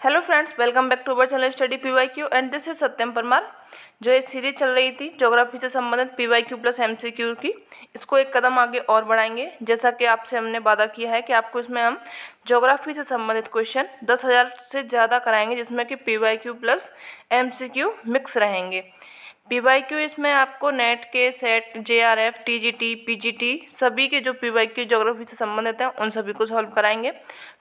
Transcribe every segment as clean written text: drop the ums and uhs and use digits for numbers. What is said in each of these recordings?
Hello friends, welcome back to our channel study PYQ and this is Satyam Parmar. जो ये series चल रही थी ज्योग्राफी से संबंधित पीवाईक्यू प्लस एमसीक्यू की, इसको एक कदम आगे और बढ़ाएंगे। जैसा कि आपसे हमने वादा किया है कि आपको इसमें हम ज्योग्राफी से संबंधित क्वेश्चन 10,000 से ज़्यादा कराएंगे, जिसमें कि पीवाईक्यू प्लस एमसीक्यू मिक्स रहेंगे। पीवाईक्यू इसमें आपको नेट के, सेट, जेआरएफ, टीजीटी, पीजीटी सभी के जो पीवाईक्यू ज्योग्राफी से संबंधित हैं उन सभी को सॉल्व कराएंगे।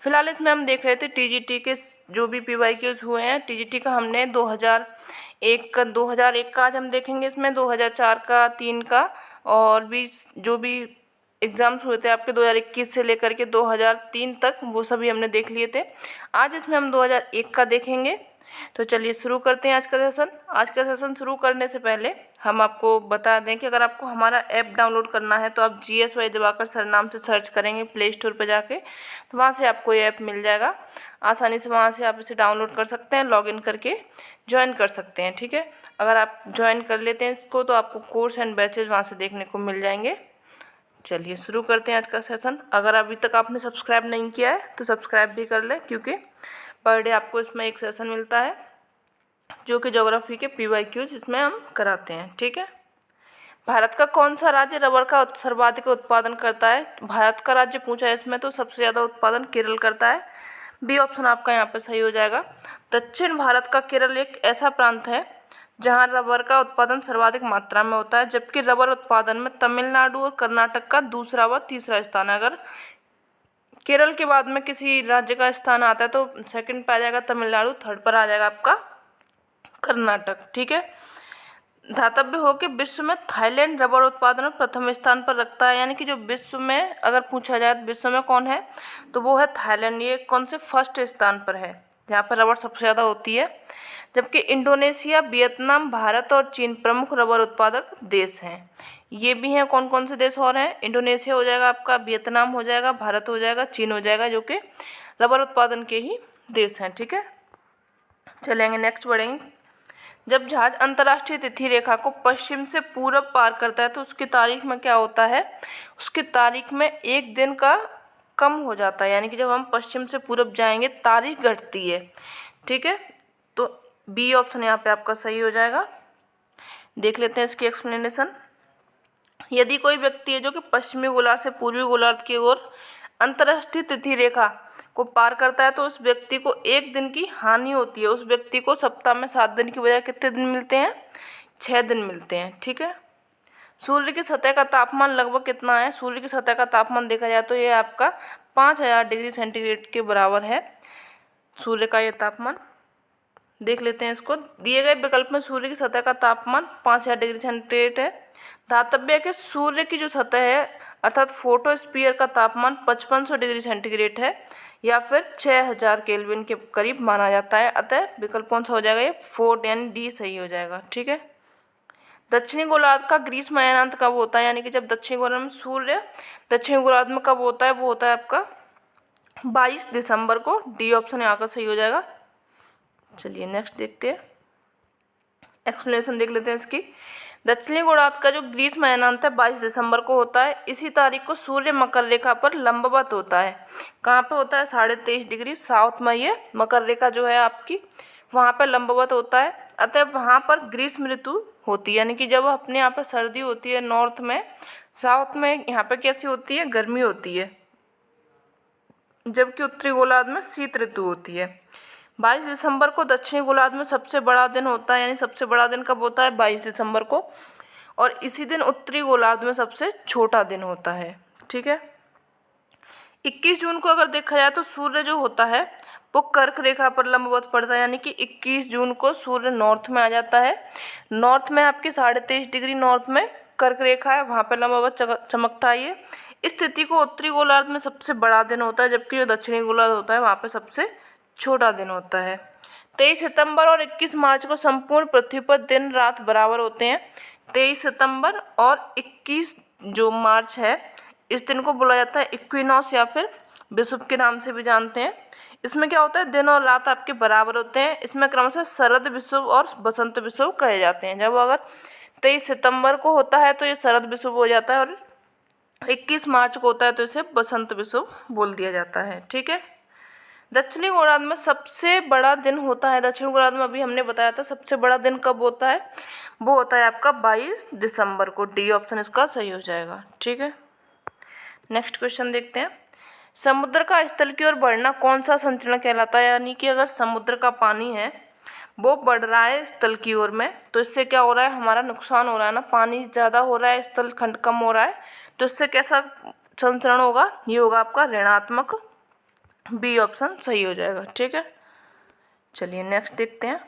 फिलहाल इसमें हम देख रहे थे टीजीटी के जो भी पीवाईक्यूज हुए हैं। टीजीटी का हमने 2001 का आज हम देखेंगे, इसमें 2004 का, 3 का, और भी जो भी एग्ज़ाम्स हुए थे आपके 2021 से लेकर के 2003 तक, वो सभी हमने देख लिए थे। आज इसमें हम 2001 का देखेंगे। तो चलिए शुरू करते हैं आज का सेशन। आज का सेशन शुरू करने से पहले हम आपको बता दें कि अगर आपको हमारा ऐप डाउनलोड करना है तो आप GS वाई दिवाकर सर नाम से सर्च करेंगे प्ले स्टोर पर जाके, तो वहाँ से आपको ये ऐप मिल जाएगा। आसानी से वहाँ से आप इसे डाउनलोड कर सकते हैं, लॉगिन करके ज्वाइन कर सकते हैं। ठीक है, अगर आप ज्वाइन कर लेते हैं इसको तो आपको कोर्स एंड बैचेज वहाँ से देखने को मिल जाएंगे। चलिए शुरू करते हैं आज का सेशन। अगर अभी तक आपने सब्सक्राइब नहीं किया है तो सब्सक्राइब भी कर लें, क्योंकि पर डे आपको इसमें एक सेशन मिलता है जो कि ज्योग्राफी के पीवाईक्यूज इसमें हम कराते हैं। ठीक है, भारत का कौन सा राज्य रबर का सर्वाधिक उत्पादन करता है? भारत का राज्य पूछा है इसमें, तो सबसे ज़्यादा उत्पादन केरल करता है। बी ऑप्शन आपका यहाँ पे सही हो जाएगा। दक्षिण भारत का केरल एक ऐसा प्रांत है जहाँ रबर का उत्पादन सर्वाधिक मात्रा में होता है, जबकि रबर उत्पादन में तमिलनाडु और कर्नाटक का दूसरा व तीसरा स्थान है। अगर केरल के बाद में किसी राज्य का स्थान आता है तो सेकंड पे आ जाएगा तमिलनाडु, थर्ड पर आ जाएगा आपका कर्नाटक। ठीक है, धातव्य हो कि विश्व में थाईलैंड रबर उत्पादन में प्रथम स्थान पर रखता है, यानी कि जो विश्व में अगर पूछा जाए तो विश्व में कौन है, तो वो है थाईलैंड। ये कौन से फर्स्ट स्थान पर है जहाँ पर रबर सबसे ज़्यादा होती है। जबकि इंडोनेशिया, वियतनाम, भारत और चीन प्रमुख रबर उत्पादक देश हैं। ये भी हैं, कौन कौन से देश और हैं? इंडोनेशिया हो जाएगा आपका, वियतनाम हो जाएगा, भारत हो जाएगा, चीन हो जाएगा, जो कि रबर उत्पादन के ही देश हैं। ठीक है, चलेंगे नेक्स्ट बढ़ेंगे। जब जहाज अंतर्राष्ट्रीय तिथि रेखा को पश्चिम से पूरब पार करता है तो उसकी तारीख में क्या होता है? उसकी तारीख में एक दिन का कम हो जाता है, यानी कि जब हम पश्चिम से पूरब जाएंगे तारीख घटती है। ठीक है, तो बी ऑप्शन यहाँ पे आपका सही हो जाएगा। देख लेते हैं इसकी एक्सप्लेनेशन। यदि कोई व्यक्ति है जो कि पश्चिमी गोलार्ध से पूर्वी गोलार्ध की ओर अंतर्राष्ट्रीय तिथि रेखा को पार करता है तो उस व्यक्ति को एक दिन की हानि होती है। उस व्यक्ति को सप्ताह में 7 दिन की बजाय कितने दिन मिलते हैं? 6 दिन मिलते हैं। ठीक है, सूर्य की सतह का तापमान लगभग कितना है? सूर्य की सतह का तापमान देखा जाए तो ये आपका 5000 डिग्री सेंटीग्रेड के बराबर है सूर्य का ये तापमान। देख लेते हैं इसको। दिए गए विकल्प में सूर्य की सतह का तापमान 5000 डिग्री सेंटीग्रेड है। धातव्य के सूर्य की जो सतह है अर्थात फोटोस्फीयर का तापमान 5500 डिग्री सेंटीग्रेड है, या फिर 6000 केल्विन के करीब माना जाता है। अतः विकल्प कौन सा हो जाएगा? ये 4 यानी डी सही हो जाएगा। ठीक है, दक्षिणी गोलार्ध का ग्रीष्म अयनांत कब होता है? यानी कि जब दक्षिणी गोलार्ध में सूर्य दक्षिणी गोलार्ध में कब होता है? वो होता है आपका 22 दिसंबर को। डी ऑप्शन यहाँ का सही हो जाएगा। चलिए नेक्स्ट देखते हैं, एक्सप्लेनेशन देख लेते हैं इसकी। दक्षिणी गोलार्ध का जो ग्रीष्म अयनांत है 22 दिसंबर को होता है। इसी तारीख को सूर्य मकर रेखा पर लंबवत होता है। कहाँ पे होता है? 23.5 डिग्री साउथ में ये मकर रेखा जो है आपकी, वहाँ पर लंबवत होता है। अतः वहाँ पर ग्रीष्म ऋतु होती है, यानी कि जब अपने यहाँ पर सर्दी होती है नॉर्थ में, साउथ में यहाँ पर कैसी होती है? गर्मी होती है, जबकि उत्तरी गोलार्ध में शीत ऋतु होती है। 22 दिसंबर को दक्षिणी गोलार्ध में सबसे बड़ा दिन होता है, यानी सबसे बड़ा दिन कब होता है? 22 दिसंबर को। और इसी दिन उत्तरी गोलार्ध में सबसे छोटा दिन होता है। ठीक है, 21 जून को अगर देखा जाए तो सूर्य जो होता है वो कर्क रेखा पर लंबवत पड़ता है, यानी कि 21 जून को सूर्य नॉर्थ में आ जाता है। नॉर्थ में आपकी 23.5 डिग्री नॉर्थ में कर्क रेखा है, वहाँ पर लंबवत चमकता है ये। इस तिथि को उत्तरी गोलार्ध में सबसे बड़ा दिन होता है, जबकि जो दक्षिणी गोलार्ध होता है वहाँ पर सबसे छोटा दिन होता है। 23 सितंबर और 21 मार्च को संपूर्ण पृथ्वी पर दिन रात बराबर होते हैं। 23 सितंबर और 21 जो मार्च है इस दिन को बोला जाता है इक्विनॉक्स, या फिर विषुव के नाम से भी जानते हैं। इसमें क्या होता है? दिन और रात आपके बराबर होते हैं। इसमें क्रमशः शरद विषुव और बसंत विषुव कहे जाते हैं। जब अगर 23 सितंबर को होता है तो ये शरद विषुव हो जाता है, और 21 मार्च को होता है तो इसे बसंत विषुव बोल दिया जाता है। ठीक है, दक्षिणी गोलार्ध में सबसे बड़ा दिन होता है, दक्षिण गोलार्ध में अभी हमने बताया था सबसे बड़ा दिन कब होता है, वो होता है आपका 22 दिसंबर को। डी ऑप्शन इसका सही हो जाएगा। ठीक है, नेक्स्ट क्वेश्चन देखते हैं। समुद्र का स्थल की ओर बढ़ना कौन सा संचरण कहलाता है? यानी कि अगर समुद्र का पानी है वो बढ़ रहा है स्थल की ओर में, तो इससे क्या हो रहा है, हमारा नुकसान हो रहा है ना, पानी ज़्यादा हो रहा है, स्थल खंड कम हो रहा है, तो इससे कैसा संचरण होगा, ये होगा आपका ऋणात्मक। बी ऑप्शन सही हो जाएगा। ठीक है, चलिए नेक्स्ट देखते हैं।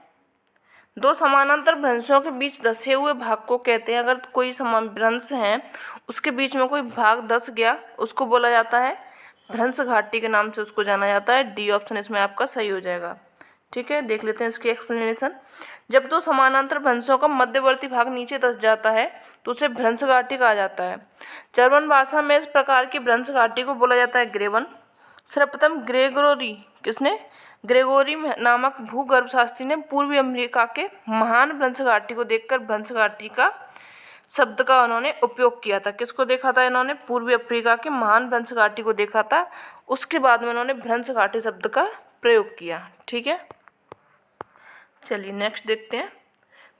दो समानांतर भ्रंशों के बीच धंसे हुए भाग को कहते हैं। अगर कोई समान भ्रंश है उसके बीच में कोई भाग धंस गया उसको बोला जाता है भ्रंश घाटी के नाम से उसको जाना जाता है। डी ऑप्शन इसमें आपका सही हो जाएगा। ठीक है, देख लेते हैं इसकी एक्सप्लेनेशन। जब दो समानांतर भ्रंशों का मध्यवर्ती भाग नीचे धंस जाता है तो उसे भ्रंश घाटी कहा जाता है। जर्मन भाषा में इस प्रकार की भ्रंश घाटी को बोला जाता है ग्रेवन। सर्वप्रथम ग्रेगोरी नामक भूगर्भशास्त्री ने पूर्वी अमेरिका के महान भ्रंश घाटी को देखकर भ्रंश घाटी का शब्द का उन्होंने उपयोग किया था। किसको देखा था इन्होंने? पूर्वी अफ्रीका के महान भ्रंश घाटी को देखा था, उसके बाद में उन्होंने भ्रंश घाटी शब्द का प्रयोग किया। ठीक है, चलिए नेक्स्ट देखते हैं।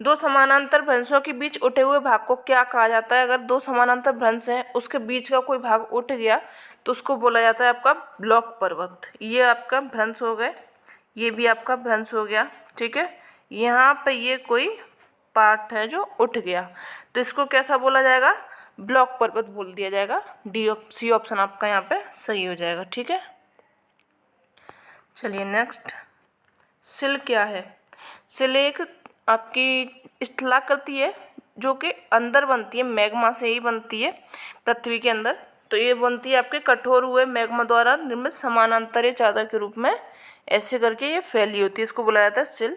दो समानांतर भ्रंशों के बीच उठे हुए भाग को क्या कहा जाता है? अगर दो समानांतर भ्रंश हैं उसके बीच का कोई भाग उठ गया तो उसको बोला जाता है आपका ब्लॉक पर्वत। ये आपका भ्रंश हो गए, ये भी आपका भ्रंश हो गया। ठीक है, यहाँ पे ये कोई पार्ट है जो उठ गया तो इसको कैसा बोला जाएगा? ब्लॉक पर्वत बोल दिया जाएगा। सी ऑप्शन आपका यहाँ पे सही हो जाएगा। ठीक है, चलिए नेक्स्ट। सिल क्या है? सिल एक आपकी स्थलाकृति है जो कि अंदर बनती है, मैग्मा से ही बनती है पृथ्वी के अंदर। तो ये बनती है आपके कठोर हुए मैग्मा द्वारा निर्मित समानांतरीय चादर के रूप में, ऐसे करके ये फैली होती है, इसको बोला जाता है सिल।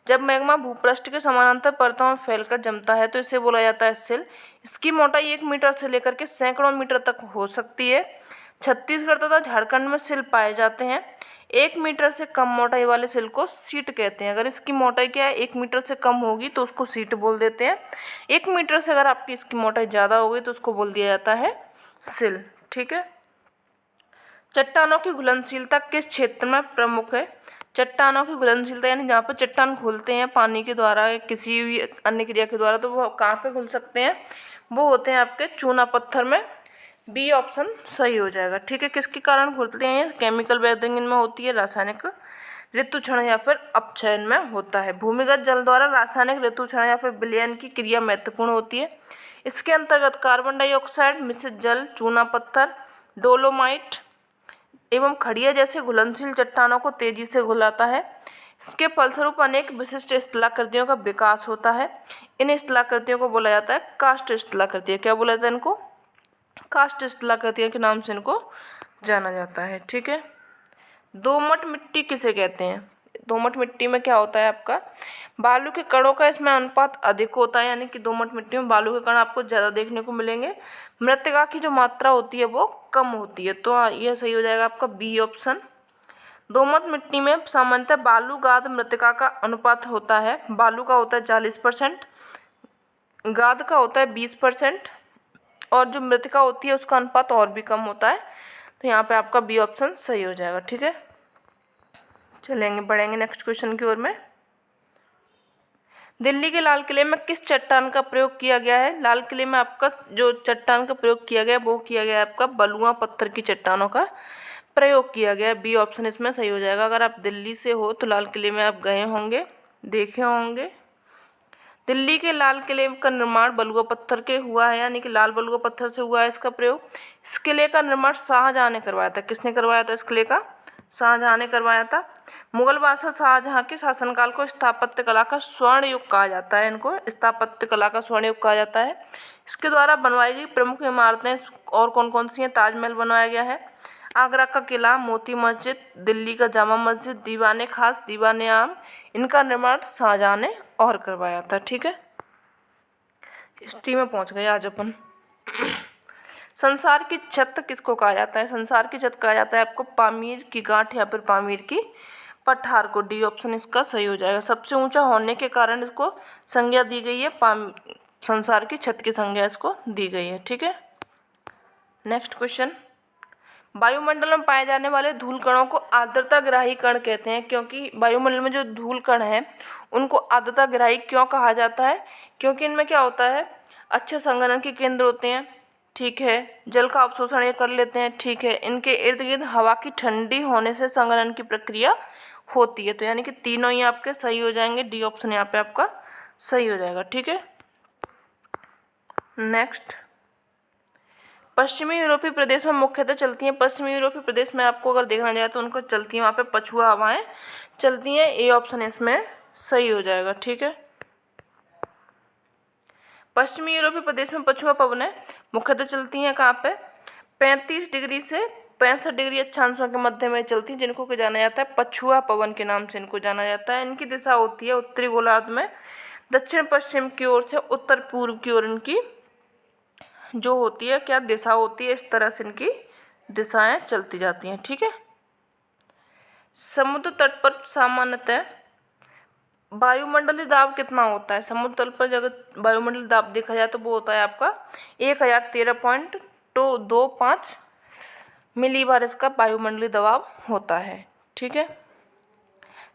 जब मैग्मा भूपृष्ठ के समानांतर परतों में फैलकर जमता है तो इसे बोला जाता है सिल। इसकी मोटाई 1 मीटर से लेकर के सैकड़ों मीटर तक हो सकती है। छत्तीसगढ़ तथा झारखंड में सिल पाए जाते हैं। 1 मीटर से कम मोटाई वाले सिल को सीट कहते हैं। अगर इसकी मोटाई क्या है 1 मीटर से कम होगी तो उसको सीट बोल देते हैं। 1 मीटर से अगर आपकी इसकी मोटाई ज़्यादा होगी तो उसको बोल दिया जाता है सिल। ठीक है, चट्टानों की घुलनशीलता किस क्षेत्र में प्रमुख है? चट्टानों की घुलनशीलता यानी जहाँ पर चट्टान घुलते हैं पानी के द्वारा या किसी भी अन्य क्रिया के द्वारा, तो वो कहाँ पे घुल सकते हैं? वो होते हैं आपके चूना पत्थर में। बी ऑप्शन सही हो जाएगा। ठीक है, किसके कारण घुलते हैं? केमिकल वेदरिंग इनमें होती है, रासायनिक ऋतुक्षरण या फिर अपक्षयन में होता है। भूमिगत जल द्वारा रासायनिक ऋतुक्षरण या फिर विलयन की क्रिया महत्वपूर्ण होती है। इसके अंतर्गत कार्बन डाइऑक्साइड, मिश्रित जल, चूना पत्थर, डोलोमाइट एवं खड़िया जैसे घुलनशील चट्टानों को तेजी से घुलाता है। इसके फलस्वरूप अनेक विशिष्ट स्थलाकृतियों का विकास होता है। इन स्थलाकृतियों को बोला जाता है कास्ट स्थलाकृतियाँ। क्या बोला जाता है इनको? कास्ट स्थलाकृतियों के नाम से इनको जाना जाता है। ठीक है, दोमट मिट्टी किसे कहते हैं? दोमट मिट्टी में क्या होता है आपका बालू के कणों का इसमें अनुपात अधिक होता है, यानी कि दोमट मिट्टी में बालू के कण आपको ज़्यादा देखने को मिलेंगे। मृतिका की जो मात्रा होती है वो कम होती है, तो यह सही हो जाएगा आपका बी ऑप्शन। दोमट मिट्टी में सामान्यतः बालू गाद मृतिका का अनुपात होता है। बालू का होता है 40%, गाद का होता है 20% और जो मृतिका होती है उसका अनुपात और भी कम होता है। तो यहाँ पे आपका बी ऑप्शन सही हो जाएगा। ठीक है, चलेंगे बढ़ेंगे नेक्स्ट क्वेश्चन की ओर में। दिल्ली के लाल किले में किस चट्टान का प्रयोग किया गया है? लाल किले में आपका जो चट्टान का प्रयोग किया गया वो किया गया है आपका बलुआ पत्थर की चट्टानों का प्रयोग किया गया है। बी ऑप्शन इसमें सही हो जाएगा। अगर आप दिल्ली से हो तो लाल किले में आप गए होंगे, देखे होंगे। दिल्ली के लाल किले का निर्माण बलुआ पत्थर के हुआ है, यानी कि लाल बलुआ पत्थर से हुआ है इसका प्रयोग। इस किले का निर्माण शाहजहाँ ने करवाया था। किसने करवाया था इस किले का? शाहजहाँ ने करवाया था। मुगल बादशाह शाहजहाँ के शासनकाल को स्थापत्य कला का स्वर्ण युग कहा जाता है। इनको स्थापत्य कला का स्वर्ण युग कहा जाता है। इसके द्वारा बनवाई गई प्रमुख इमारतें और कौन कौन सी हैं? ताजमहल बनवाया गया है, आगरा का किला, मोती मस्जिद, दिल्ली का जामा मस्जिद, दीवाने खास, दीवाने आम, इनका निर्माण शाहजहाँ ने और करवाया था। ठीक है, हिस्ट्री में पहुंच गए आज अपन। संसार की छत किसको कहा जाता है? संसार की छत कहा जाता है आपको पामीर की गांठ या फिर पामीर की पठार को। डी ऑप्शन इसका सही हो जाएगा। सबसे ऊंचा होने के कारण इसको संज्ञा दी गई है, संसार की छत की संज्ञा इसको दी गई है। ठीक है, नेक्स्ट क्वेश्चन। वायुमंडल में पाए जाने वाले धूल कणों को आर्द्रताग्राही कण कहते हैं, क्योंकि वायुमंडल में जो धूल कण हैं उनको आर्द्रताग्राही क्यों कहा जाता है? क्योंकि इनमें क्या होता है, अच्छे संघनन के केंद्र होते हैं, ठीक है, जल का अवशोषण ये कर लेते हैं, ठीक है, इनके इर्द गिर्द हवा की ठंडी होने से संघनन की प्रक्रिया होती है। तो यानी कि तीनों ही आपके सही हो जाएंगे, डी ऑप्शन यहाँ पे आपका सही हो जाएगा, ठीक है। नेक्स्ट, पश्चिमी यूरोपीय प्रदेश में मुख्यतः चलती हैं, पश्चिमी यूरोपीय प्रदेश में आपको अगर देखना जाए तो उनको चलती हैं वहाँ पे पछुआ हवाएं चलती हैं, ए ऑप्शन इसमें सही हो जाएगा, ठीक है। पश्चिमी यूरोपीय प्रदेश में पछुआ पवनें मुख्यतः चलती हैं कहाँ पे? 35 डिग्री से 65 डिग्री अक्षांशों के मध्य में चलती हैं, जिनको जाना जाता है पछुआ पवन के नाम से इनको जाना जाता है। इनकी दिशा होती है उत्तरी गोलार्ध में दक्षिण पश्चिम की ओर से उत्तर पूर्व की ओर इनकी जो होती है क्या दिशा होती है, इस तरह से इनकी दिशाएं चलती जाती हैं, ठीक है। समुद्र तट पर सामान्यतः वायुमंडलीय दाब कितना होता है? समुद्र तल पर अगर वायुमंडलीय दाब देखा जाए तो वो होता है आपका 1013.25 मिलीबार इसका वायुमंडलीय दबाव होता है, ठीक है।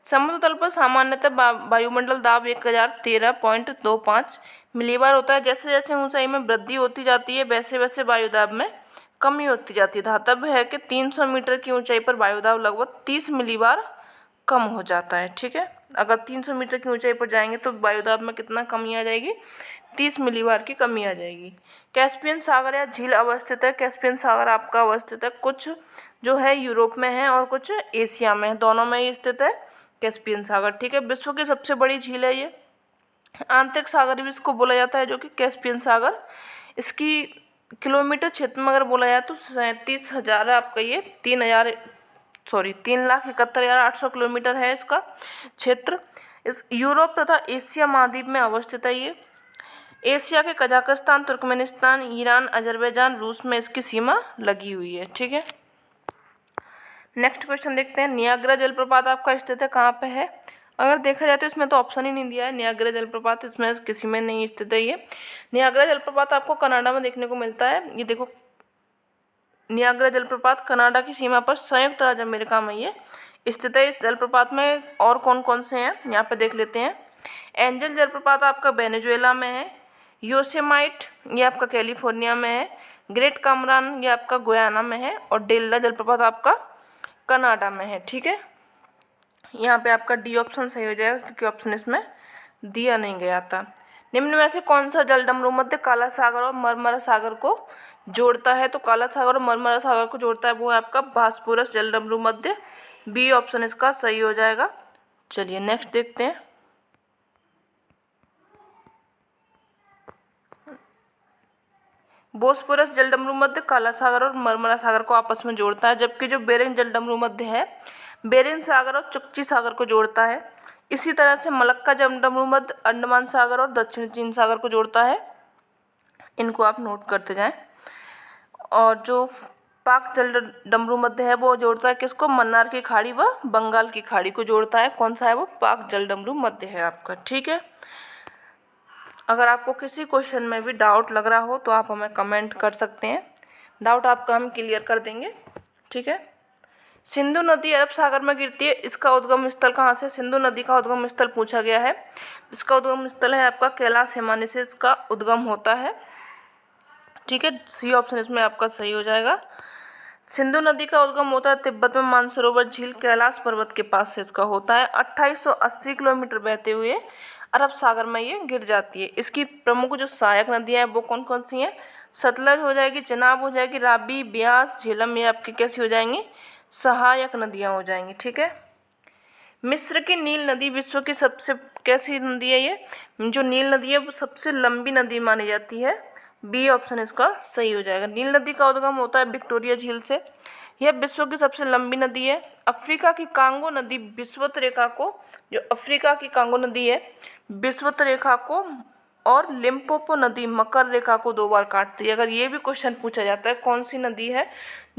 समुद्र तल पर सामान्यतः वायुमंडल दाब 1013.25 मिलीबार होता है। जैसे जैसे ऊंचाई में वृद्धि होती जाती है वैसे वैसे वायुदाब में कमी होती जाती है। धातव्य है कि 300 मीटर की ऊंचाई पर वायुदाब लगभग 30 मिलीबार कम हो जाता है, ठीक है। अगर 300 मीटर की ऊंचाई पर जाएंगे तो वायुदाब में कितना कमी आ जाएगी? 30 मिलीबार की कमी आ जाएगी। कैस्पियन सागर या झील अवस्थित है, कैस्पियन सागर आपका अवस्थित है, कुछ जो है यूरोप में है और कुछ एशिया में है, दोनों में ही स्थित है कैस्पियन सागर, ठीक है। विश्व की सबसे बड़ी झील है ये, आंतरिक सागर भी इसको बोला जाता है, जो कि कैस्पियन सागर। इसकी किलोमीटर क्षेत्र में अगर बोला जाए तो 37,000 आपका ये 3,71,800 किलोमीटर है इसका क्षेत्र। इस यूरोप तथा एशिया महाद्वीप में अवस्थित है ये। एशिया के कजाकिस्तान, तुर्कमेनिस्तान, ईरान, अजरबैजान, रूस में इसकी सीमा लगी हुई है, ठीक है। नेक्स्ट क्वेश्चन देखते हैं, नियाग्रा जलप्रपात आपका स्थित है कहाँ पे है? अगर देखा जाए तो इसमें तो ऑप्शन ही नहीं दिया है, नियाग्रा जलप्रपात इसमें किसी में नहीं स्थित है ये। नियाग्रा जलप्रपात आपको कनाडा में देखने को मिलता है, ये देखो नियाग्रा जलप्रपात कनाडा की सीमा पर संयुक्त राज्य अमेरिका में ये स्थित है। इस जलप्रपात में और कौन कौन से हैं यहाँ पे देख लेते हैं। एंजल जलप्रपात आपका वेनेजुएला में है, योसेमाइट ये आपका कैलिफोर्निया में है, ग्रेट कामरान ये आपका गुयाना में है और डेल्ला जलप्रपात आपका कनाडा में है, ठीक है। यहाँ पे आपका डी ऑप्शन सही हो जाएगा क्योंकि ऑप्शन इसमें दिया नहीं गया था। निम्न में से कौन सा जलडमरू मध्य काला सागर और मरमरा सागर को जोड़ता है? तो काला सागर और मरमरा सागर को जोड़ता है वो है आपका बास्पोरस जलडमरू मध्य, बी ऑप्शन इसका सही हो जाएगा। चलिए नेक्स्ट देखते हैं। बोस्पोरस जलडमरू मध्य काला सागर और मरमरा सागर को आपस में जोड़ता है, जबकि जो बेरिंग जलडमरू मध्य है बेरिंग सागर और चुक्ची सागर को जोड़ता है। इसी तरह से मलक्का जलडमरू मध्य अंडमान सागर और दक्षिण चीन सागर को जोड़ता है, इनको आप नोट करते जाएं। और जो पाक जलडमरू मध्य है वो जोड़ता है किसको? मन्नार की खाड़ी व बंगाल की खाड़ी को जोड़ता है। कौन सा है वो? पाक जलडमरू मध्य है आपका, ठीक है। अगर आपको किसी क्वेश्चन में भी डाउट लग रहा हो तो आप हमें कमेंट कर सकते हैं, डाउट आपका हम क्लियर कर देंगे, ठीक है। सिंधु नदी अरब सागर में गिरती है, इसका उद्गम स्थल कहाँ से? सिंधु नदी का उद्गम स्थल पूछा गया है, इसका उद्गम स्थल है आपका कैलाश हिमानी से इसका उद्गम होता है, ठीक है। सी ऑप्शन इसमें आपका सही हो जाएगा। सिंधु नदी का उद्गम होता है तिब्बत में मानसरोवर झील कैलाश पर्वत के पास से इसका होता है। 2880 किलोमीटर बहते हुए अरब सागर में ये गिर जाती है। इसकी प्रमुख जो सहायक नदियाँ हैं वो कौन कौन सी हैं? सतलज हो जाएगी, चिनाब हो जाएगी, राबी, ब्यास, झेलम, ये आपकी कैसी हो जाएंगी? सहायक नदियाँ हो जाएंगी, ठीक है। मिस्र की नील नदी विश्व की सबसे कैसी नदी है? ये जो नील नदी है वो सबसे लंबी नदी मानी जाती है, बी ऑप्शन इसका सही हो जाएगा। नील नदी का उद्गम होता है विक्टोरिया झील से, यह विश्व की सबसे लंबी नदी है। अफ्रीका की कांगो नदी विषुवत रेखा को, जो अफ्रीका की कांगो नदी है विषुवत रेखा को और लिम्पोपो नदी मकर रेखा को 2 बार काटती है। अगर ये भी क्वेश्चन पूछा जाता है कौन सी नदी है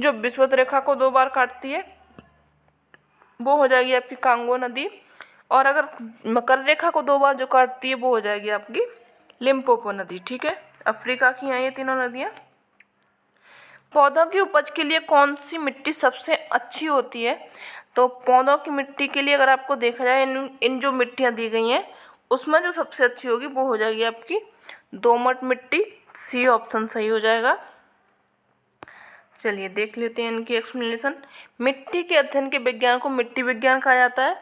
जो विषुवत रेखा को 2 बार काटती है, वो हो जाएगी आपकी कांगो नदी, और अगर मकर रेखा को 2 बार जो काटती है वो हो जाएगी आपकी लिम्पोपो नदी, ठीक है। अफ्रीका की हैं ये तीनों नदियाँ। पौधों की उपज के लिए कौन सी मिट्टी सबसे अच्छी होती है? तो पौधों की मिट्टी के लिए अगर आपको देखा जाए, इन जो मिट्टियाँ दी गई हैं उसमें जो सबसे अच्छी होगी वो हो जाएगी आपकी दोमट मिट्टी। सी ऑप्शन सही हो जाएगा। चलिए देख लेते हैं इनकी एक्सप्लेनेशन। मिट्टी के अध्ययन के विज्ञान को मिट्टी विज्ञान कहा जाता है।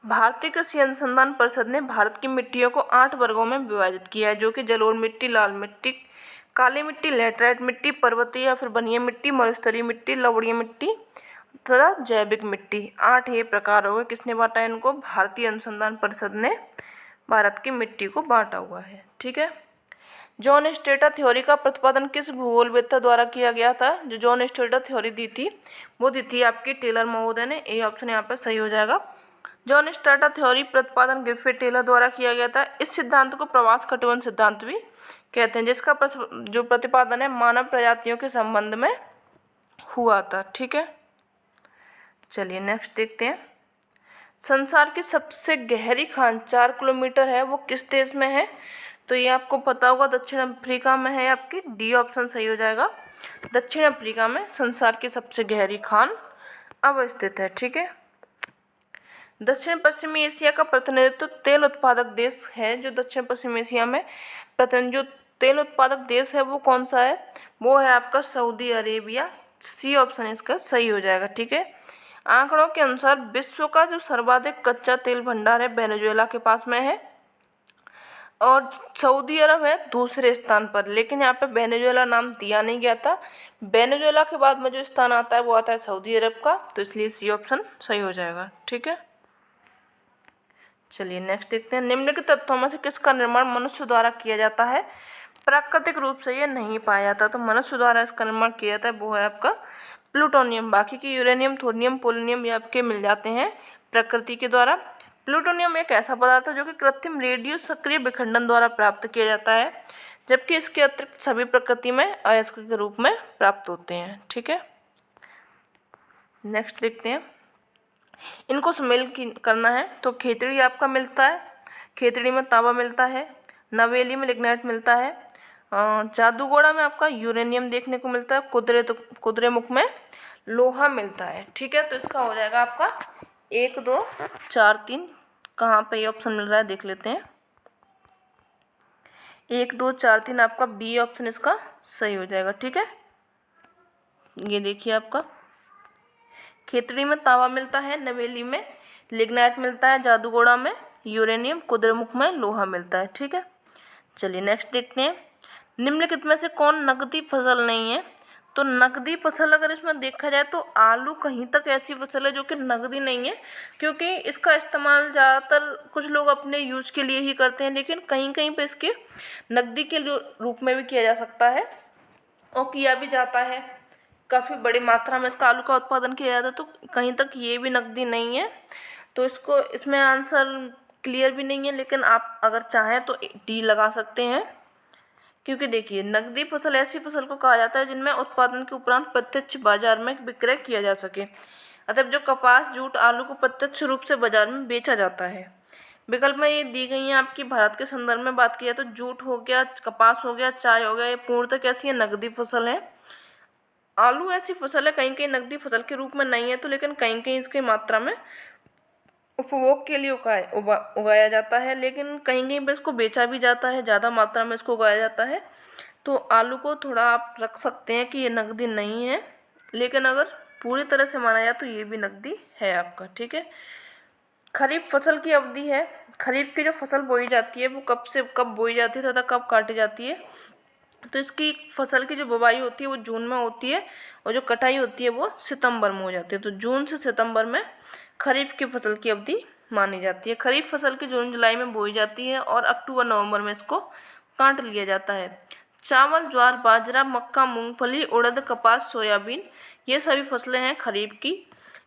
भारतीय कृषि अनुसंधान परिषद ने भारत की मिट्टियों को 8 वर्गों में विभाजित किया है, जो कि जलोढ़ मिट्टी, लाल मिट्टी, काली मिट्टी, लैटराइट मिट्टी, पर्वतीय या फिर बनिया मिट्टी, मरुस्थलीय मिट्टी, लवणीय मिट्टी तथा जैविक मिट्टी। 8 ये प्रकार हो गए। किसने बांटा है इनको? भारतीय अनुसंधान परिषद ने भारत की मिट्टी को बांटा हुआ है। ठीक है। जॉन स्ट्रेटा थ्योरी का प्रतिपादन किस भूगोलवेत्ता द्वारा किया गया था? जो जॉन स्ट्रेटा थ्योरी दी थी वो दी थी आपकी टेलर महोदय ने। ए ऑप्शन यहाँ पर सही हो जाएगा। जॉन स्ट्रेटा थ्योरी प्रतिपादन गिरफिट टेलर द्वारा किया गया था। इस सिद्धांत को प्रवास कटवन सिद्धांत भी कहते हैं, जिसका जो प्रतिपादन है मानव प्रजातियों के संबंध में हुआ था। ठीक है। चलिए नेक्स्ट देखते हैं। संसार की सबसे गहरी खान 4 किलोमीटर है, वो किस देश में है? तो ये आपको पता होगा, दक्षिण अफ्रीका में है। आपकी डी ऑप्शन सही हो जाएगा। दक्षिण अफ्रीका में संसार की सबसे गहरी खान अवस्थित है। ठीक है। दक्षिण पश्चिमी एशिया का प्रतिनिधित्व तेल उत्पादक देश है। जो दक्षिण पश्चिम एशिया में जो तेल उत्पादक देश है वो कौन सा है? वो है आपका सऊदी अरेबिया। सी ऑप्शन इसका सही हो जाएगा। ठीक है। आंकड़ों के अनुसार विश्व का जो सर्वाधिक कच्चा तेल भंडार है वेनेजुएला के पास में है, और सऊदी अरब है दूसरे स्थान पर। लेकिन यहाँ पे वेनेजुएला नाम दिया नहीं गया था। वेनेजुएला के बाद में जो स्थान आता है वो आता है सऊदी अरब का, तो इसलिए सी ऑप्शन सही हो जाएगा। ठीक है। चलिए नेक्स्ट देखते हैं। निम्नलिखित तत्वों में से किसका निर्माण मनुष्य द्वारा किया जाता है? प्राकृतिक रूप से ये नहीं पाया जाता, तो मनुष्य द्वारा इसका निर्माण किया जाता है वो है आपका प्लूटोनियम। बाकी के यूरेनियम, थोरियम, पोलोनियम ये आपके मिल जाते हैं प्रकृति के द्वारा। प्लूटोनियम एक ऐसा पदार्थ है जो कि कृत्रिम रेडियो सक्रिय विखंडन द्वारा प्राप्त किया जाता है, जबकि इसके अतिरिक्त सभी प्रकृति में अयस्क के रूप में प्राप्त होते हैं। ठीक है। नेक्स्ट देखते हैं। इनको सुमेल करना है तो खेतड़ी आपका मिलता है, खेतड़ी में तांबा मिलता है, नवेली में लिग्नाइट मिलता है, जादूगोड़ा में आपका यूरेनियम देखने को मिलता है, कुद्रेमुख में लोहा मिलता है। ठीक है। तो इसका हो जाएगा आपका 1 2 4 3। कहाँ पे ये ऑप्शन मिल रहा है देख लेते हैं। 1 2 4 3 आपका बी ऑप्शन इसका सही हो जाएगा। ठीक है। ये देखिए आपका खेतड़ी में तांबा मिलता है, नवेली में लिग्नाइट मिलता है, जादूगोड़ा में यूरेनियम, कुद्रेमुख में लोहा मिलता है। ठीक है। चलिए नेक्स्ट देखते हैं। निम्नलिखित में से कौन नकदी फसल नहीं है? तो नकदी फसल अगर इसमें देखा जाए तो आलू कहीं तक ऐसी फसल है जो कि नकदी नहीं है, क्योंकि इसका इस्तेमाल ज़्यादातर कुछ लोग अपने यूज के लिए ही करते हैं, लेकिन कहीं कहीं पे इसके नकदी के रूप में भी किया जा सकता है और किया भी जाता है। काफ़ी बड़ी मात्रा में इसका आलू का उत्पादन किया जाता है, तो कहीं तक ये भी नकदी नहीं है। तो इसको इसमें आंसर क्लियर भी नहीं है, लेकिन आप अगर चाहें तो डी लगा सकते हैं, क्योंकि देखिए नकदी फसल ऐसी फसल को कहा जाता है जिनमें उत्पादन के उपरांत प्रत्यक्ष बाजार में विक्रय किया जा सके। अतः जो कपास, जूट, आलू को प्रत्यक्ष रूप से बाजार में बेचा जाता है। विकल्प में ये दी गई है आपकी भारत के संदर्भ में बात किया तो जूट हो गया, कपास हो गया, चाय हो गया, ये पूर्णतः कैसी है? नकदी फसल है। आलू ऐसी फसल है कहीं कहीं नकदी फसल के रूप में नहीं है, तो लेकिन कहीं कहीं इसकी मात्रा में उपभोग के लिए उगाया जाता है, लेकिन कहीं कहीं पे इसको बेचा भी जाता है, ज़्यादा मात्रा में इसको उगाया जाता है। तो आलू को थोड़ा आप रख सकते हैं कि ये नकदी नहीं है, लेकिन अगर पूरी तरह से माना जाए तो ये भी नकदी है आपका। ठीक है। खरीफ फसल की अवधि है। खरीफ की जो फसल बोई जाती है वो कब से कब बोई जाती है तथा कब काटी जाती है? तो इसकी फसल की जो बुवाई होती है वो जून में होती है, और जो कटाई होती है वो सितंबर में हो जाती है। तो जून से सितंबर में खरीफ की फसल की अवधि मानी जाती है। खरीफ फसल की जून जुलाई में बोई जाती है और अक्टूबर नवंबर में इसको काट लिया जाता है। चावल, ज्वार, बाजरा, मक्का, मूंगफली, उड़द, कपास, सोयाबीन ये सभी फसलें हैं खरीफ की।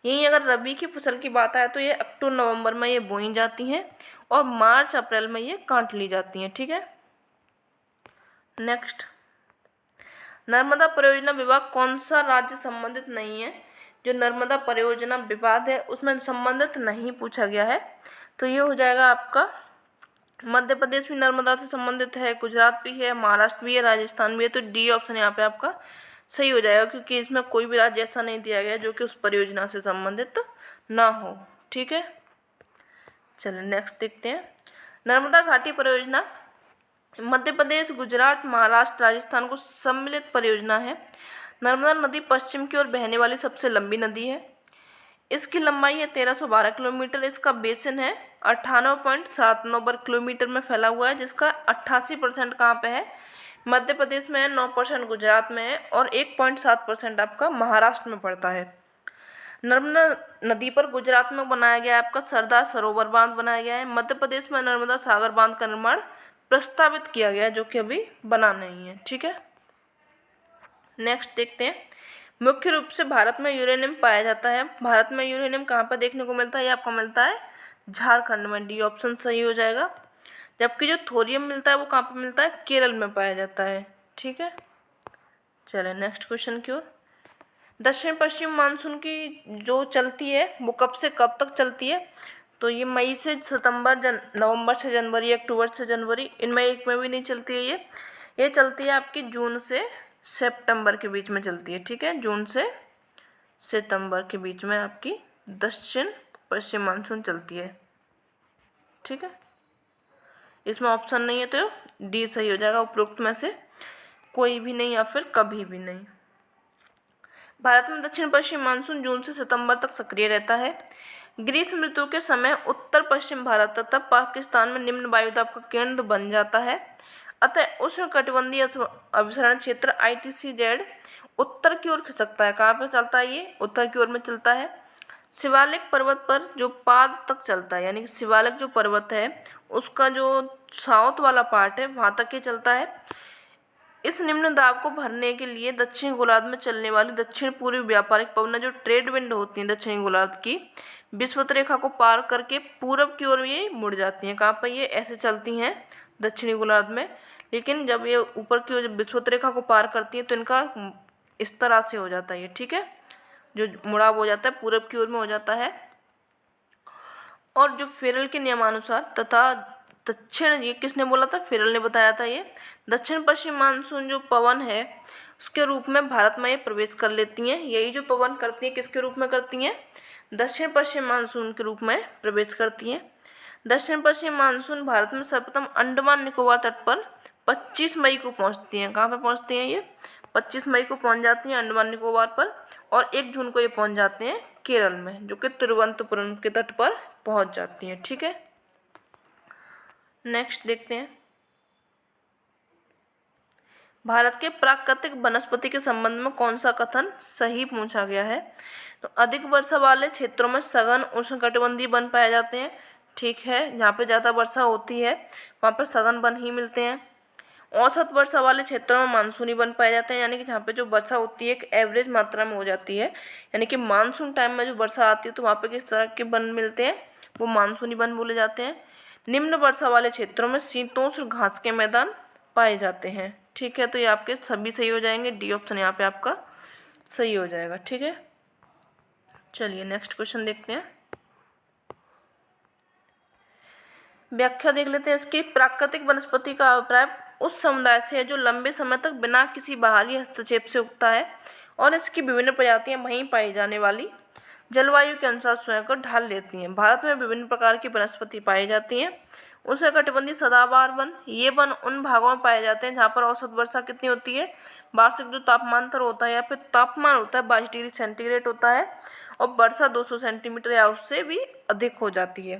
यहीं अगर रबी की फसल की बात आए तो ये अक्टूबर नवंबर में ये बोई जाती हैं और मार्च अप्रैल में ये काट ली जाती हैं। ठीक है। नेक्स्ट, नर्मदा परियोजना विभाग कौन सा राज्य संबंधित नहीं है? जो नर्मदा परियोजना विवाद है उसमें संबंधित नहीं पूछा गया है, तो ये हो जाएगा आपका मध्य प्रदेश भी नर्मदा से संबंधित है, गुजरात भी है, महाराष्ट्र भी है, राजस्थान भी है। तो डी ऑप्शन यहाँ पे आपका सही हो जाएगा, क्योंकि इसमें कोई भी राज्य ऐसा नहीं दिया गया जो कि उस परियोजना से संबंधित ना हो। ठीक है, चलिए नेक्स्ट देखते हैं। नर्मदा घाटी परियोजना मध्य प्रदेश, गुजरात, महाराष्ट्र, राजस्थान को सम्मिलित परियोजना है। नर्मदा नदी पश्चिम की ओर बहने वाली सबसे लंबी नदी है। इसकी लंबाई है 1312 किलोमीटर। इसका बेसिन है 98.79 वर्ग किलोमीटर में फैला हुआ है, जिसका 88% कहाँ पे है? मध्य प्रदेश में है, 9% गुजरात में है और 1.7% आपका महाराष्ट्र में पड़ता है। नर्मदा नदी पर गुजरात में बनाया गया है आपका सरदार सरोवर बांध बनाया गया है। मध्य प्रदेश में नर्मदा सागर बांध का निर्माण प्रस्तावित किया गया है, जो कि अभी बना नहीं है। ठीक है, नेक्स्ट देखते हैं। मुख्य रूप से भारत में यूरेनियम पाया जाता है। भारत में यूरेनियम कहाँ पर देखने को मिलता है? ये आपको मिलता है झारखंड में। डी ऑप्शन सही हो जाएगा। जबकि जो थोरियम मिलता है वो कहाँ पर मिलता है? केरल में पाया जाता है। ठीक है, चलिए नेक्स्ट क्वेश्चन की ओर। दक्षिण पश्चिम मानसून की जो चलती है वो कब से कब तक चलती है? तो ये मई से सितंबर, नवंबर से जनवरी, अक्टूबर से जनवरी, इनमें एक में भी नहीं चलती है ये चलती है आपकी जून से सितंबर के बीच में चलती है। ठीक है, जून से सितंबर के बीच में आपकी दक्षिण पश्चिम मानसून चलती है। ठीक है, इसमें ऑप्शन नहीं है तो डी सही हो जाएगा, उपरोक्त में से कोई भी नहीं या फिर कभी भी नहीं। भारत में दक्षिण पश्चिम मानसून जून से सितंबर तक सक्रिय रहता है। ग्रीष्म ऋतु के समय उत्तर पश्चिम भारत तथा पाकिस्तान में निम्न वायुदाब का केंद्र बन जाता है। अतः उष्णकटिबंधीय अभिसरण क्षेत्र ITCZ उत्तर की ओर खिसकता है। कहाँ पर चलता है? ये उत्तर की ओर में चलता है। शिवालिक पर्वत पर जो पाद तक चलता है, यानी कि शिवालिक जो पर्वत है उसका जो साउथ वाला पार्ट है वहाँ तक ये चलता है। इस निम्न दाब को भरने के लिए दक्षिणी गोलार्ध में चलने वाली दक्षिण पूर्वी व्यापारिक पवनें जो ट्रेड विंड होती हैं दक्षिणी गोलार्ध की, विषुवत रेखा को पार करके पूरब की ओर ये मुड़ जाती हैं। कहाँ पर? ये ऐसे चलती हैं दक्षिणी गोलार्ध में, लेकिन जब ये ऊपर की ओर विषुवत रेखा को पार करती है तो इनका इस तरह से हो जाता है ये। ठीक है, जो मुड़ाव हो जाता है पूरब की ओर में हो जाता है। और जो फेरल के नियमानुसार तथा दक्षिण, ये किसने बोला था? फेरल ने बताया था। ये दक्षिण पश्चिम मानसून जो पवन है उसके रूप में भारत में ये प्रवेश कर लेती हैं। यही जो पवन करती हैं किसके रूप में करती हैं? दक्षिण पश्चिम मानसून के रूप में प्रवेश करती हैं। दक्षिण पश्चिम मानसून भारत में सर्वप्रथम अंडमान निकोबार तट पर 25 मई को पहुंचती हैं। कहाँ पर पहुंचती हैं? ये 25 मई को पहुंच जाती हैं अंडमान निकोबार पर, और 1 जून को ये पहुंच जाते हैं केरल में, जो कि तिरुवनंतपुरम के तट पर पहुंच जाती हैं। ठीक है, नेक्स्ट देखते हैं। भारत के प्राकृतिक वनस्पति के संबंध में कौन सा कथन सही पूछा गया है? तो अधिक वर्षा वाले क्षेत्रों में सघन उष्णकटिबंधीय वन पाए जाते हैं। ठीक है, जहाँ पे ज़्यादा वर्षा होती है वहाँ पर सघन वन ही मिलते हैं। औसत वर्षा वाले क्षेत्रों में मानसूनी वन पाए जाते हैं, यानी कि जहाँ पे जो वर्षा होती है एक एवरेज मात्रा में हो जाती है, यानी कि मानसून टाइम में जो वर्षा आती है तो वहाँ पे किस तरह के वन मिलते हैं? वो मानसूनी वन बोले जाते हैं। निम्न वर्षा वाले क्षेत्रों में शीतोष्ण घास के मैदान पाए जाते हैं। ठीक है, तो ये आपके सभी सही हो जाएंगे। डी ऑप्शन यहाँ पे आपका सही हो जाएगा। ठीक है, चलिए नेक्स्ट क्वेश्चन देखते हैं। व्याख्या देख लेते हैं इसकी। प्राकृतिक वनस्पति का अभिप्राय उस समुदाय से है जो लंबे समय तक बिना किसी बाहरी हस्तक्षेप से उगता है और इसकी विभिन्न प्रजातियां वहीं पाई जाने वाली जलवायु के अनुसार स्वयं को ढाल लेती हैं। भारत में विभिन्न प्रकार की वनस्पति पाई जाती हैं। उष्णकटिबंधीय सदाबहार वन, ये वन उन भागों में पाए जाते हैं जहाँ पर औसत वर्षा कितनी होती है? वार्षिक जो तापमांतर होता है या फिर तापमान होता है 22 डिग्री सेंटीग्रेड होता है, और वर्षा 200 सेंटीमीटर या उससे भी अधिक हो जाती है।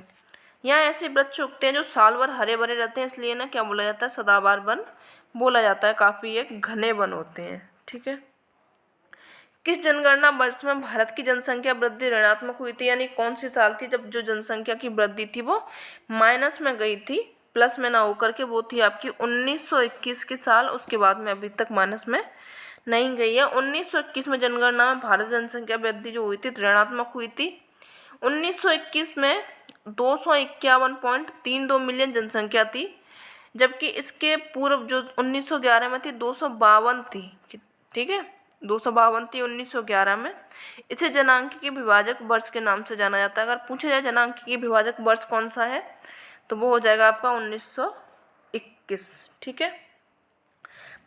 यहाँ ऐसे वृक्ष उगते हैं जो साल भर हरे भरे रहते हैं, इसलिए ना क्या बोला जाता है? सदाबहार वन बोला जाता है। काफ़ी एक घने वन होते हैं। ठीक है, किस जनगणना वर्ष में भारत की जनसंख्या वृद्धि ऋणात्मक हुई थी? यानी कौन सी साल थी जब जो जनसंख्या की वृद्धि थी वो माइनस में गई थी, प्लस में ना होकर के? वो थी आपकी 1921 की साल। उसके बाद में अभी तक माइनस में नहीं गई है। 1921 में जनगणना में भारत जनसंख्या वृद्धि जो हुई थी ऋणात्मक हुई थी। 1921 में 251.32 मिलियन जनसंख्या थी, जबकि इसके पूर्व जो 1911 में थी 252 थी। ठीक है, 252 थी 1911 में। इसे जनांकी विभाजक वर्ष के नाम से जाना जाता है। अगर पूछा जाए जनांकी विभाजक वर्ष कौन सा है तो वो हो जाएगा आपका 1921। ठीक है,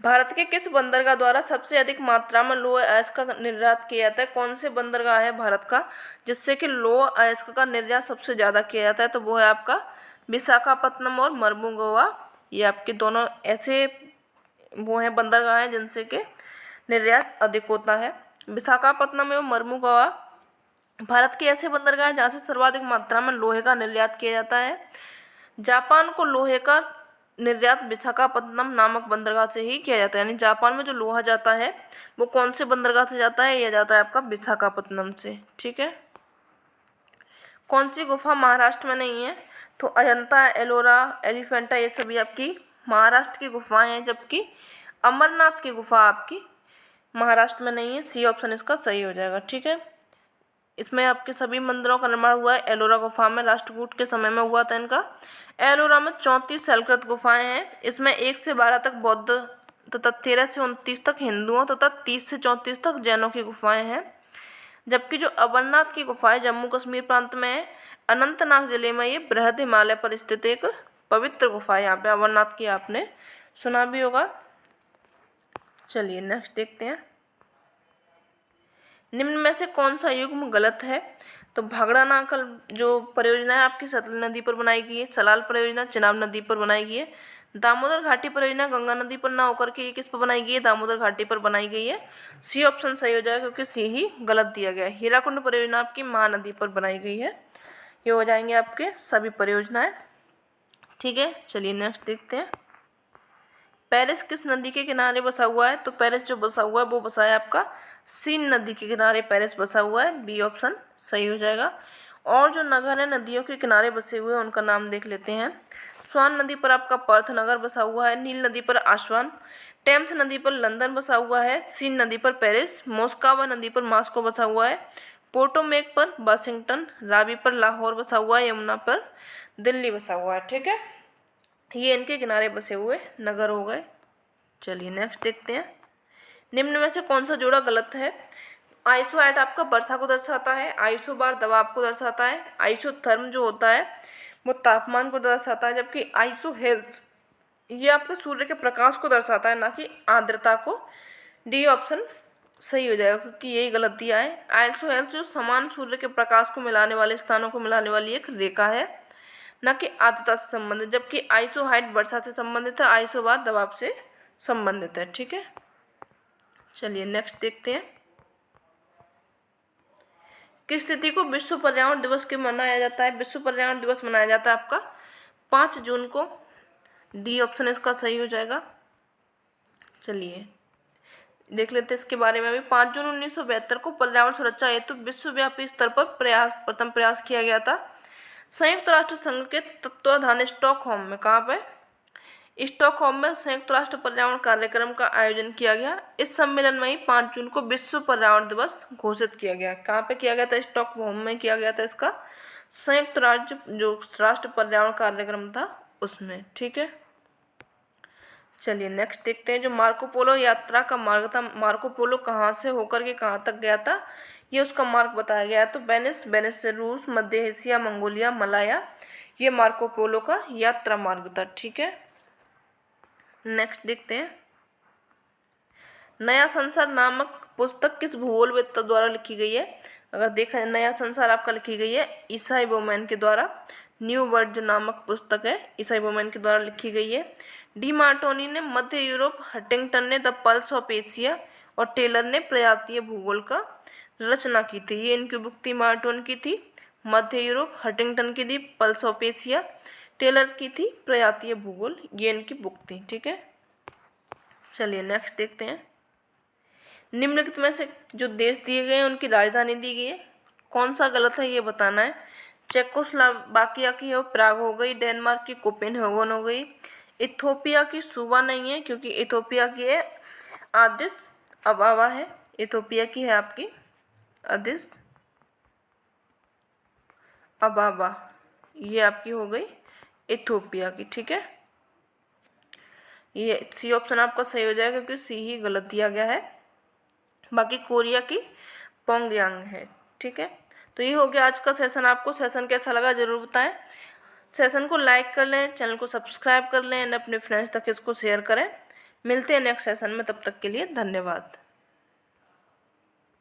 भारत के किस बंदरगाह द्वारा सबसे अधिक मात्रा में लौह अयस्क का निर्यात किया जाता है? कौन से बंदरगाह है भारत का जिससे कि लौह अयस्क का निर्यात सबसे ज़्यादा किया जाता है? तो वो है आपका विशाखापत्तनम और मर्मुगोवा। ये आपके दोनों ऐसे वो हैं बंदरगाह हैं जिनसे कि निर्यात अधिक होता है। विशाखापत्तनम एवं मर्मुगोवा भारत के ऐसे बंदरगाह हैं जहाँ से सर्वाधिक मात्रा में लोहे का निर्यात किया जाता है। जापान को लोहे का निर्यात विशाखापत्तनम नामक बंदरगाह से ही किया जाता है, यानी जापान में जो लोहा जाता है वो कौन से बंदरगाह से जाता है? यह जाता है आपका विशाखापत्तनम से। ठीक है। कौन सी गुफा महाराष्ट्र में नहीं है? तो अजंता, एलोरा, एलिफेंटा ये सभी आपकी महाराष्ट्र की गुफाएं हैं, जबकि अमरनाथ की गुफा आपकी महाराष्ट्र में नहीं है। सी ऑप्शन इसका सही हो जाएगा। ठीक है। इसमें आपके सभी मंदिरों का निर्माण हुआ है एलोरा गुफा में, राष्ट्रकूट के समय में हुआ था इनका। एलोरा में 34 शैलकृत गुफाएं हैं। इसमें 1 से 12 तक बौद्ध तथा 13 से 29 तक हिंदुओं तथा 30 से 34 तक जैनों की गुफाएं हैं। जबकि जो अमरनाथ की गुफाएं जम्मू कश्मीर प्रांत में है, अनंतनाग जिले में ये बृहद हिमालय पर स्थित एक पवित्र गुफा है। यहाँ पे अमरनाथ की आपने सुना भी होगा। चलिए नेक्स्ट देखते हैं। निम्न में से कौन सा युग्म गलत है? तो भाखड़ा नाकल जो परियोजना है आपकी सतलज नदी पर बनाई गई है। सलाल परियोजना चिनाब नदी पर बनाई गई है। दामोदर घाटी परियोजना गंगा नदी पर ना होकर के ये किस पर बनाई गई है? दामोदर घाटी पर बनाई गई है। सी ऑप्शन सही हो जाएगा क्योंकि सी ही गलत दिया गया है। हीराकुंड परियोजना आपकी महानदी पर बनाई गई है। ये हो जाएंगे आपके सभी परियोजनाएं। ठीक है। चलिए नेक्स्ट देखते हैं। पेरिस किस नदी के किनारे बसा हुआ है? तो पेरिस जो बसा हुआ है वो बसा है आपका सीन नदी के किनारे पेरिस बसा हुआ है। बी ऑप्शन सही हो जाएगा। और जो नगर है नदियों के किनारे बसे हुए हैं उनका नाम देख लेते हैं। स्वान नदी पर आपका पर्थ नगर बसा हुआ है। नील नदी पर आसवान। टेम्स नदी पर लंदन बसा हुआ है। सीन नदी पर पेरिस। मोस्कावा नदी पर मास्को बसा हुआ है। पोटोमेक पर वाशिंगटन। रावी पर लाहौर बसा हुआ है। यमुना पर दिल्ली बसा हुआ है। ठीक है। ये इनके किनारे बसे हुए नगर हो गए। चलिए नेक्स्ट देखते हैं। निम्न में से कौन सा जोड़ा गलत है? आइसोएट आपका वर्षा को दर्शाता है। आइसोबार दबाव को दर्शाता है। आइसोथर्म जो होता है वो तापमान को दर्शाता है, जबकि आइसोहेल्स ये आपके सूर्य के प्रकाश को दर्शाता है, ना कि आर्द्रता को। डी ऑप्शन सही हो जाएगा क्योंकि यही गलत दिया है। आइसोहेल्स जो समान सूर्य के प्रकाश को मिलाने वाले स्थानों को मिलाने वाली एक रेखा है, न कि आर्द्रता से संबंधित। जबकि आइसोहाइट वर्षा से संबंधित है। आइसोबार दबाव से संबंधित है। ठीक है। चलिए नेक्स्ट देखते हैं। किस तिथि को विश्व पर्यावरण दिवस के मनाया जाता है? विश्व पर्यावरण दिवस मनाया जाता है आपका 5 जून को। डी ऑप्शन इसका सही हो जाएगा। चलिए देख लेते हैं इसके बारे में भी। 5 जून 1972 को पर्यावरण सुरक्षा हेतु विश्वव्यापी स्तर पर प्रथम प्रयास किया गया था। संयुक्त राष्ट्र संघ के तत्वाधान स्टॉकहोम में, कहाँ पे? स्टॉकहोम में संयुक्त राष्ट्र पर्यावरण कार्यक्रम का आयोजन किया गया। इस सम्मेलन में ही 5 जून को विश्व पर्यावरण दिवस घोषित किया गया। कहाँ पे किया गया था? स्टॉकहोम में किया गया था इसका संयुक्त राज्य जो राष्ट्र पर्यावरण कार्यक्रम था उसमें। ठीक है। चलिए नेक्स्ट देखते हैं। जो मार्को पोलो यात्रा का मार्ग था, मार्को पोलो कहाँ से होकर के कहाँ तक गया था, ये उसका मार्ग बताया गया है। तो वेनिस, वेनिस से रूस, मध्य एशिया, मंगोलिया, मलाया, ये मार्को पोलो का यात्रा मार्ग था। ठीक है। नेक्स्ट देखते हैं। नया संसार नामक पुस्तक किस भूगोलवेत्ता द्वारा लिखी गई है? अगर देखा जाए नया संसार आपका लिखी गई है ईसाई बोमैन के द्वारा। न्यू वर्ल्ड जो नामक पुस्तक है ईसाई बोमैन के द्वारा लिखी गई है। डी मार्टोनी ने मध्य यूरोप, हंटिंगटन ने द पल्स ऑफ एशिया और टेलर ने प्रजातीय भूगोल का रचना की थी। ये इनकी बुक थी, मार्टोन की थी मध्य यूरोप, हंटिंगटन की थी पल्स ऑफ एशिया, टेलर की थी प्रजातीय भूगोल। ये इनकी बुक थी। ठीक है। चलिए नेक्स्ट देखते हैं। निम्नलिखित में से जो देश दिए गए हैं उनकी राजधानी दी गई है, कौन सा गलत है ये बताना है। चेकोस्लोवाकिया की हो प्राग हो गई। डेनमार्क की कोपेनहेगन हो गई। इथोपिया की सुबा नहीं है क्योंकि इथोपिया की है आदिस अबाबा है। इथोपिया की है आपकी आदिस अबाबा, ये आपकी हो गई इथोपिया की। ठीक है। ये सी ऑप्शन आपका सही हो जाएगा क्योंकि सी ही गलत दिया गया है। बाकी कोरिया की पोंगयांग है। ठीक है। तो ये हो गया आज का सेशन। आपको सेशन कैसा लगा ज़रूर बताएं। सेशन को लाइक कर लें, चैनल को सब्सक्राइब कर लें एंड अपने फ्रेंड्स तक इसको शेयर करें। मिलते हैं नेक्स्ट सेशन में, तब तक के लिए धन्यवाद।